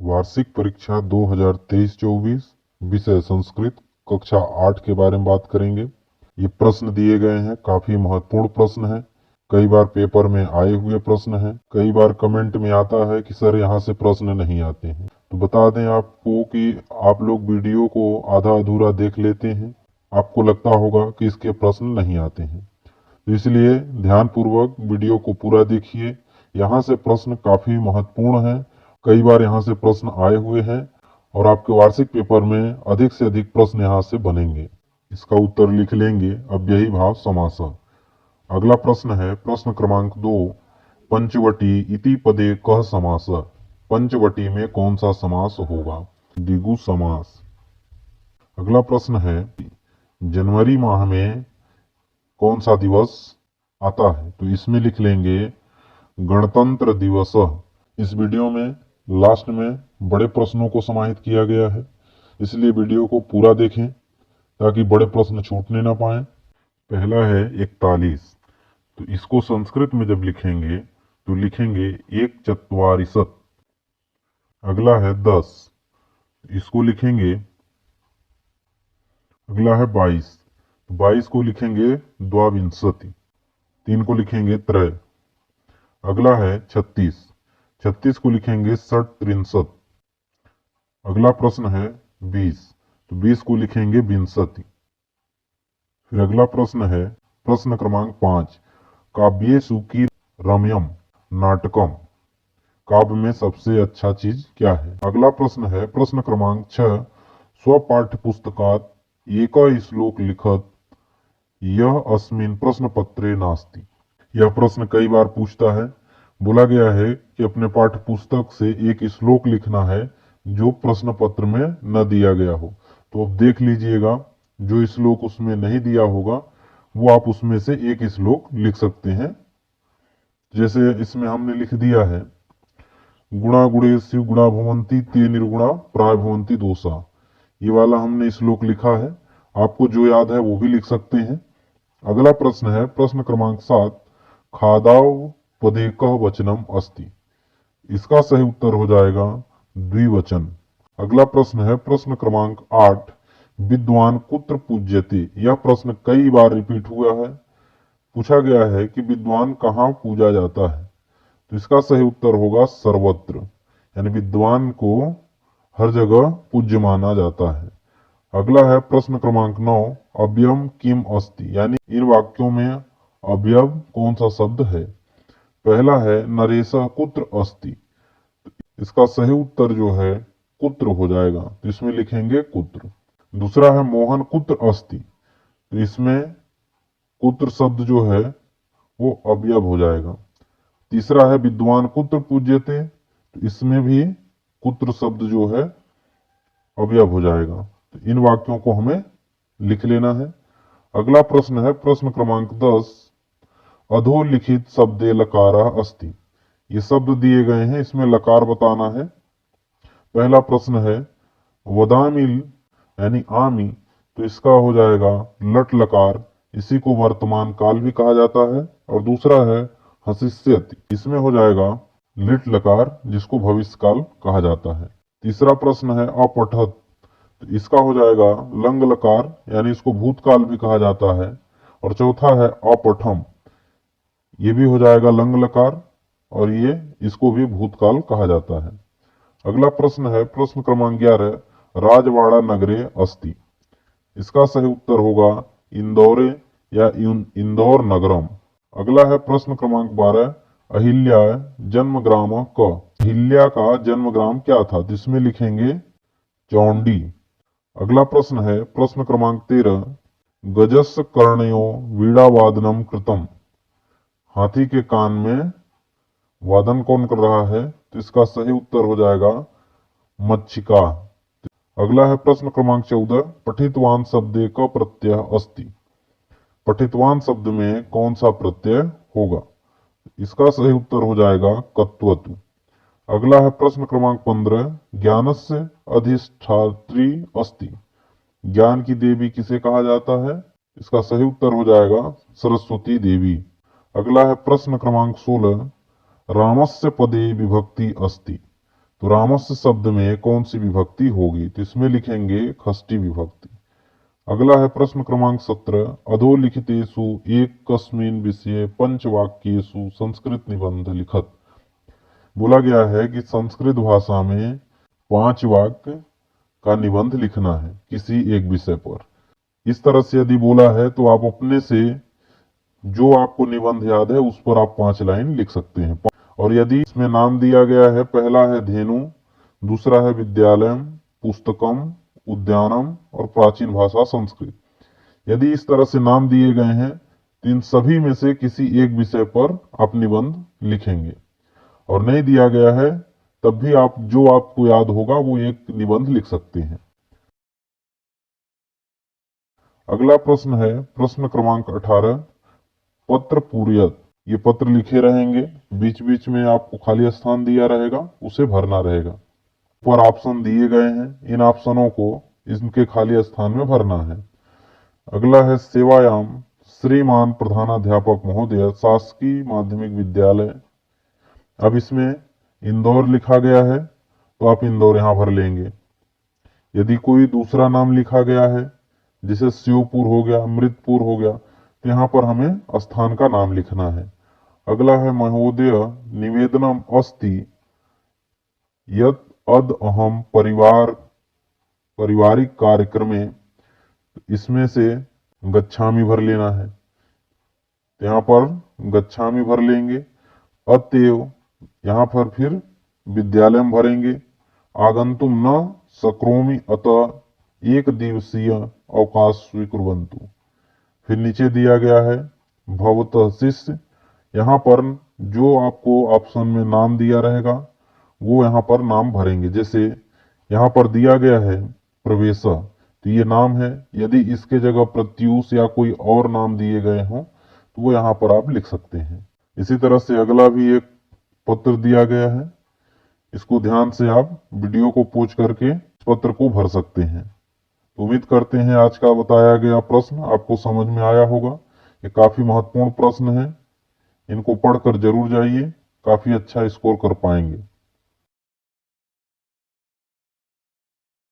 वार्षिक परीक्षा 2023-24 विषय संस्कृत कक्षा 8 के बारे में बात करेंगे। ये प्रश्न दिए गए हैं, काफी महत्वपूर्ण प्रश्न है। कई बार पेपर में आए हुए प्रश्न है, कई बार कमेंट में आता है कि सर यहाँ से प्रश्न नहीं आते हैं। तो बता दें आपको कि आप लोग वीडियो को आधा अधूरा देख लेते हैं, आपको लगता होगा कि इसके प्रश्न नहीं आते हैं, तो इसलिए ध्यानपूर्वक वीडियो को पूरा देखिए। यहाँ से प्रश्न काफी महत्वपूर्ण है, कई बार यहाँ से प्रश्न आए हुए हैं और आपके वार्षिक पेपर में अधिक से अधिक प्रश्न यहाँ से बनेंगे। इसका उत्तर लिख लेंगे अव्ययी भाव समास। अगला प्रश्न है प्रश्न क्रमांक 2, पंचवटी इति पदे कः समास। पंचवटी में कौन सा समास होगा? द्विगु समास। अगला प्रश्न है जनवरी माह में कौन सा दिवस आता है? तो इसमें लिख लेंगे गणतंत्र दिवस। इस वीडियो में लास्ट में बड़े प्रश्नों को समाहित किया गया है, इसलिए वीडियो को पूरा देखें ताकि बड़े प्रश्न छूटने ना पाए। पहला है 41, तो इसको संस्कृत में जब लिखेंगे तो लिखेंगे 1/44। अगला है 10, इसको लिखेंगे, अगला है 22, तो 22 को लिखेंगे द्वाविंशति। 3 को लिखेंगे त्रय। अगला है 36, 36 को लिखेंगे षट्त्रिंशत्। अगला प्रश्न है 20, तो 20 को लिखेंगे विंशति। फिर अगला प्रश्न है प्रश्न क्रमांक 5, काव्येषु की रम्यम नाटकम। काव्य में सबसे अच्छा चीज क्या है? अगला प्रश्न है प्रश्न क्रमांक 6, स्वपाठ्य पुस्तकात एक श्लोक लिखत यह अस्मिन् प्रश्न पत्रे नास्ति। यह प्रश्न कई बार पूछता है। बोला गया है कि अपने पाठ्य पुस्तक से एक श्लोक लिखना है जो प्रश्न पत्र में न दिया गया हो। तो अब देख लीजिएगा, जो श्लोक उसमें नहीं दिया होगा वो आप उसमें से एक श्लोक लिख सकते हैं। जैसे इसमें हमने लिख दिया है गुणा गुणेषु गुणा भवन्ति ते निर्गुणा प्राय भवन्ति दोषा। ये वाला हमने श्लोक लिखा है, आपको जो याद है वो भी लिख सकते हैं। अगला प्रश्न है प्रश्न क्रमांक 7, खादाव पदे कः वचनम अस्ति। इसका सही उत्तर हो जाएगा द्विवचन। अगला प्रश्न है प्रश्न क्रमांक 8, विद्वान कुत्र पूज्यते। यह प्रश्न कई बार रिपीट हुआ है। पूछा गया है कि विद्वान कहाँ पूजा जाता है? तो इसका सही उत्तर होगा सर्वत्र, यानी विद्वान को हर जगह पूज्य माना जाता है। अगला है प्रश्न क्रमांक 9, अव्ययम किम अस्ति, यानी इन वाक्यों में अव्यय कौन सा शब्द है? पहला है नरेशः कुत्र अस्ति, इसका सही उत्तर जो है कुत्र हो जाएगा, तो इसमें लिखेंगे कुत्र। दूसरा है मोहन कुत्र अस्ति, तो इसमें कुत्र शब्द जो है वो अवयव हो जाएगा। तीसरा है विद्वान कुत्र पूज्यते, तो इसमें भी कुत्र शब्द जो है अवयव हो जाएगा। तो इन वाक्यों को हमें लिख लेना है। अगला प्रश्न है प्रश्न क्रमांक 10, अधोलिखित शब्दे लकारः अस्ति। ये शब्द दिए गए हैं, इसमें लकार बताना है। पहला प्रश्न है वदामिल यानी आमी, तो इसका हो जाएगा लट लकार, इसी को वर्तमान काल भी कहा जाता है। और दूसरा है हसिष्यति, इसमें हो जाएगा लिट लकार, जिसको भविष्य काल कहा जाता है। तीसरा प्रश्न है अपठत, तो इसका हो जाएगा लंग लकार, यानी इसको भूतकाल भी कहा जाता है। और चौथा है अपठम, ये भी हो जाएगा लंग लकार और ये इसको भी भूतकाल कहा जाता है। अगला प्रश्न है प्रश्न क्रमांक 11, राजवाड़ा नगरे अस्ति। इसका सही उत्तर होगा इंदौरे या इंदौर नगरम। अगला है प्रश्न क्रमांक 12, अहिल्या जन्म ग्राम क। अहिल्या का जन्म ग्राम क्या था? जिसमें लिखेंगे चौंडी। अगला प्रश्न है प्रश्न क्रमांक 13, गजस्य कर्णयो वीणावादनम कृतम। हाथी के कान में वादन कौन कर रहा है? तो इसका सही उत्तर हो जाएगा मच्छिका। अगला है प्रश्न क्रमांक 14, पठितवान शब्दे क प्रत्यय अस्ति। पठितवान शब्द में कौन सा प्रत्यय होगा? इसका सही उत्तर हो जाएगा कत्वतु। अगला है प्रश्न क्रमांक 15, ज्ञानस्य अधिष्ठात्री अस्ति। ज्ञान की देवी किसे कहा जाता है? इसका सही उत्तर हो जाएगा सरस्वती देवी। अगला है प्रश्न क्रमांक 16, रामस्य पदे विभक्ति अस्ति। तो रामस्य शब्द में कौन सी विभक्ति होगी? तो इसमें लिखेंगे षष्ठी विभक्ति। अगला है प्रश्न क्रमांक 17, अधोलिखितेषु एकस्मिन् विषये पंचवाक्येषु संस्कृत निबंध लिखत। बोला गया है कि संस्कृत भाषा में 5 वाक्य का निबंध लिखना है किसी एक विषय पर। इस तरह से यदि बोला है तो आप अपने से जो आपको निबंध याद है उस पर आप 5 लाइन लिख सकते हैं। और यदि इसमें नाम दिया गया है, पहला है धेनु, दूसरा है विद्यालयम, पुस्तकम, उद्यानम और प्राचीन भाषा संस्कृत। यदि इस तरह से नाम दिए गए हैं तो इन सभी में से किसी एक विषय पर आप निबंध लिखेंगे। और नहीं दिया गया है तब भी आप जो आपको याद होगा वो एक निबंध लिख सकते हैं। अगला प्रश्न है प्रश्न क्रमांक 18, पत्र पूर्यत। ये पत्र लिखे रहेंगे, बीच बीच में आपको खाली स्थान दिया रहेगा, उसे भरना रहेगा। ऊपर ऑप्शन दिए गए हैं, इन ऑप्शनों को इनके खाली स्थान में भरना है। अगला है सेवायाम श्रीमान प्रधानाध्यापक महोदय शासकीय माध्यमिक विद्यालय। अब इसमें इंदौर लिखा गया है तो आप इंदौर यहां भर लेंगे। यदि कोई दूसरा नाम लिखा गया है जैसे शिवपुर हो गया, अमृतपुर हो गया, तो यहाँ पर हमें स्थान का नाम लिखना है। अगला है महोदय निवेदनम अस्ति यत् अद अहम पारिवारिक कार्यक्रमे। इसमें से गच्छामी भर लेना है, तो यहाँ पर गच्छामी भर लेंगे। अतएव यहाँ पर फिर विद्यालय में भरेंगे। आगंतुम न शक्नोमि अतः एक दिवसीय अवकाश स्वीकुर्वन्तु। फिर नीचे दिया गया है भवतः शिष्य। यहाँ पर जो आपको ऑप्शन में नाम दिया रहेगा वो यहाँ पर नाम भरेंगे। जैसे यहाँ पर दिया गया है प्रवेश, तो ये नाम है। यदि इसके जगह प्रत्यूष या कोई और नाम दिए गए हों तो वो यहाँ पर आप लिख सकते हैं। इसी तरह से अगला भी एक पत्र दिया गया है, इसको ध्यान से आप वीडियो को पॉज करके इस पत्र को भर सकते हैं। उम्मीद करते हैं आज का बताया गया प्रश्न आपको समझ में आया होगा। ये काफी महत्वपूर्ण प्रश्न है, इनको पढ़कर जरूर जाइए, काफी अच्छा स्कोर कर पाएंगे।